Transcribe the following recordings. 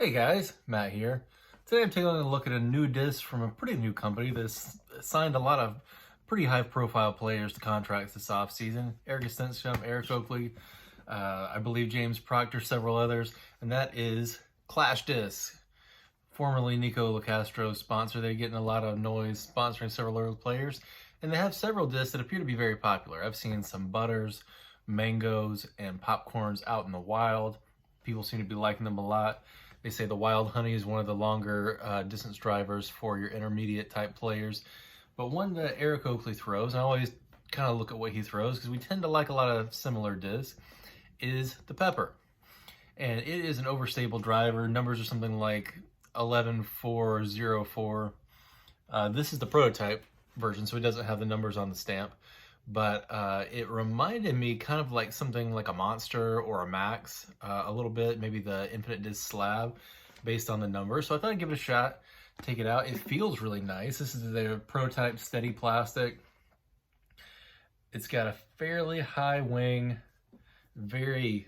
Hey guys, Matt here. Today I'm taking a look at a new disc from a pretty new company that's signed a lot of pretty high profile players to contracts this offseason. Eric Stenstrom, Eric Oakley, I believe James Proctor, several others, and that is Clash Disc, formerly Nico Locastro's sponsor. They're getting a lot of noise sponsoring several other players, and they have several discs that appear to be very popular. I've seen some butters, mangoes, and popcorns out in the wild. People seem to be liking them a lot. They say the Wild Honey is one of the longer distance drivers for your intermediate type players. But one that Eric Oakley throws, and I always kind of look at what he throws because we tend to like a lot of similar discs, is the Pepper. And it is an overstable driver. Numbers are something like 11404. This is the prototype version, so it doesn't have the numbers on the stamp. But it reminded me kind of like something like a Monster or a Max, a little bit, maybe the Infinite Disc Slab based on the numbers. So I thought I'd give it a shot, take it out. It feels really nice. This is the prototype steady plastic. It's got a fairly high wing, very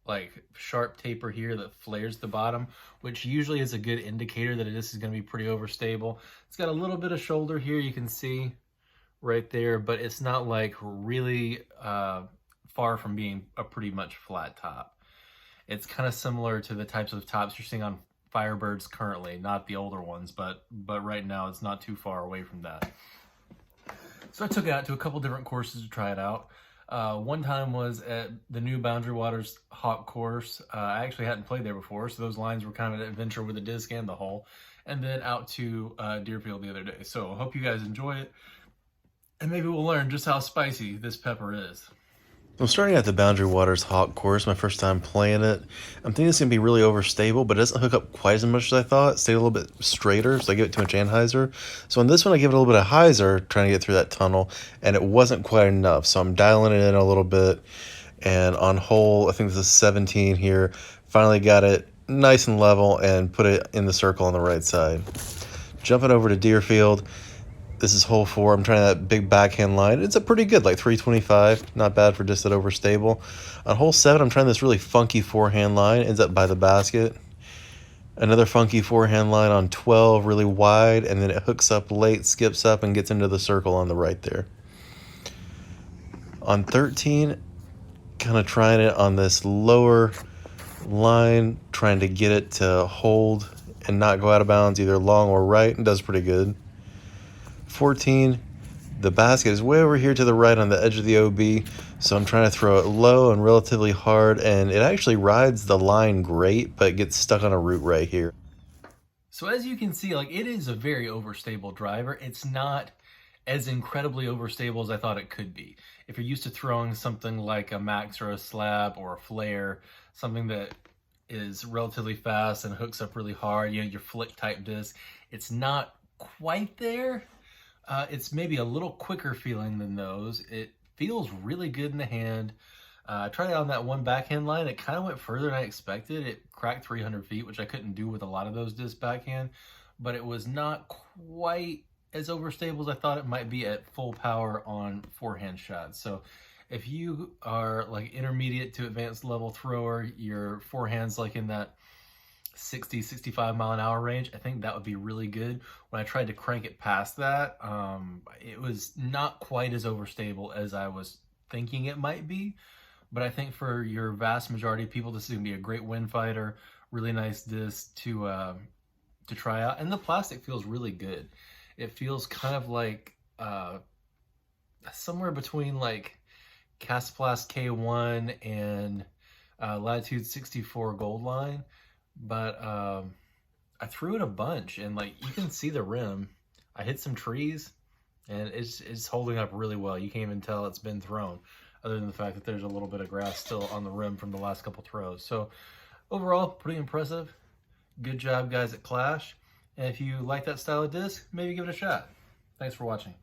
like sharp taper here that flares the bottom, which usually is a good indicator that this is going to be pretty overstable. It's got a little bit of shoulder here, you can see right there, but it's not like really far from being a pretty much flat top. It's kind of similar to the types of tops you're seeing on Firebirds currently, not the older ones, but right now it's not too far away from that. So I took it out to a couple different courses to try it out. One time was at the new Boundary Waters Hawk course. I actually hadn't played there before, so those lines were kind of an adventure with the disc and the hole. And then out to Deerfield the other day. So I hope you guys enjoy it. And maybe we'll learn just how spicy this pepper is. I'm starting at the Boundary Waters Hawk course, my first time playing it. I'm thinking it's going to be really overstable, but it doesn't hook up quite as much as I thought. It stayed a little bit straighter, so I give it too much anhyzer. So on this one, I give it a little bit of hyzer, trying to get through that tunnel, and it wasn't quite enough. So I'm dialing it in a little bit, and on hole, I think this is 17 here, finally got it nice and level and put it in the circle on the right side. Jumping over to Deerfield. This is hole 4. I'm trying that big backhand line. It's a pretty good, like 325. Not bad for just that overstable. On hole 7, I'm trying this really funky forehand line. Ends up by the basket. Another funky forehand line on 12, really wide, and then it hooks up late, skips up, and gets into the circle on the right there. On 13, kind of trying it on this lower line, trying to get it to hold and not go out of bounds either long or right, and does pretty good. 14, the basket is way over here to the right on the edge of the OB, so I'm trying to throw it low and relatively hard, and it actually rides the line great, but it gets stuck on a root right here. So as you can see, like it is a very overstable driver. It's not as incredibly overstable as I thought it could be. If you're used to throwing something like a Max or a Slab or a Flare, something that is relatively fast and hooks up really hard, you know, your flick type disc, it's not quite there. It's maybe a little quicker feeling than those. It feels really good in the hand. I tried it on that one backhand line. It kind of went further than I expected. It cracked 300 feet, which I couldn't do with a lot of those disc backhand, but it was not quite as overstable as I thought it might be at full power on forehand shots. So if you are like intermediate to advanced level thrower, your forehand's like in that 60-65 mile an hour range, I think that would be really good. When I tried to crank it past that, it was not quite as overstable as I was thinking it might be. But I think for your vast majority of people, this is going to be a great wind fighter, really nice disc to try out. And the plastic feels really good. It feels kind of like somewhere between like Castplast K1 and Latitude 64 Gold Line. But I threw it a bunch, and like you can see the rim. I hit some trees, and it's holding up really well. You can't even tell it's been thrown, other than the fact that there's a little bit of grass still on the rim from the last couple throws. So overall, pretty impressive. Good job, guys, at Clash. And if you like that style of disc, maybe give it a shot. Thanks for watching.